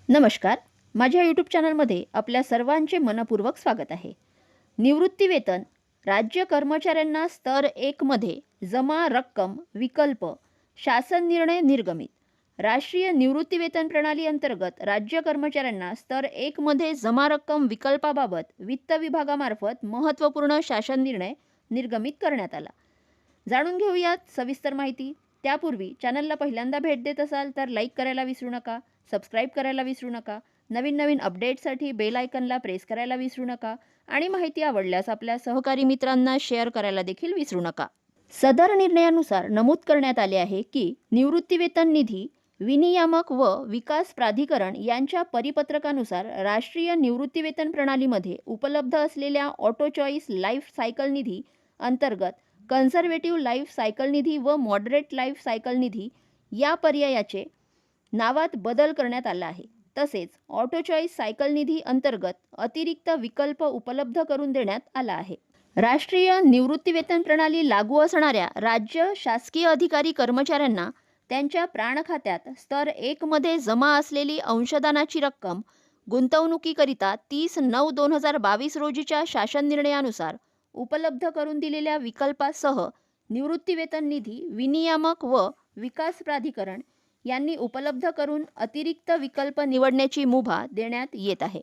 नमस्कार. माझ्या यूट्यूब चॅनलमध्ये आपल्या सर्वांचे मनपूर्वक स्वागत आहे. निवृत्तीवेतन राज्य कर्मचाऱ्यांना स्तर 1 मध्ये जमा रक्कम विकल्प शासन निर्णय निर्गमित. राष्ट्रीय निवृत्तीवेतन प्रणाली अंतर्गत राज्य कर्मचाऱ्यांना स्तर 1 मध्ये जमा रक्कम विकल्पाबाबत वित्त विभागामार्फत महत्त्वपूर्ण शासन निर्णय निर्गमित करण्यात आला. जाणून घेऊयात सविस्तर माहिती. त्यापूर्वी चॅनलला पहिल्यांदा भेट देत असाल तर लाईक करायला विसरू नका, सबस्क्राईब करायला विसरू नका, नवीन अपडेट्ससाठी बेल आयकनला प्रेस करायला विसरू नका आणि माहिती आवडल्यास आपल्या सहकारी मित्रांना शेअर करायला देखील विसरू नका. सदर निर्णयानुसार नमूद करण्यात आले आहे की निवृत्तीवेतन निधी विनियामक व विकास प्राधिकरण यांच्या परिपत्रकानुसार राष्ट्रीय निवृत्तीवेतन प्रणालीमध्ये उपलब्ध असलेल्या ऑटो चॉईस लाईफ सायकल निधी अंतर्गत कन्झर्वेटिव्ह लाईफ सायकल निधी व मॉडरेट लाईफ सायकल निधी या पर्यायाचे नावात बदल करण्यात आला आहे. तसेच ऑटो चॉईस सायकल निधी अंतर्गत अतिरिक्त विकल्प उपलब्ध करून देण्यात आला आहे. राष्ट्रीय निवृत्तीवेतन प्रणाली लागू असणाऱ्या राज्य शासकीय अधिकारी कर्मचाऱ्यांना त्यांच्या प्राण खात्यात स्तर 1 मध्ये जमा असलेली अंशदानाची रक्कम गुंतवणुकीकरिता 30/9/2022 रोजीच्या शासन निर्णयानुसार उपलब्ध करून दिलेल्या विकल्पासह निवृत्तीवेतन निधी विनियामक व विकास प्राधिकरण यांनी उपलब्ध करून अतिरिक्त विकल्प निवडण्याची मुभा देण्यात येत आहे.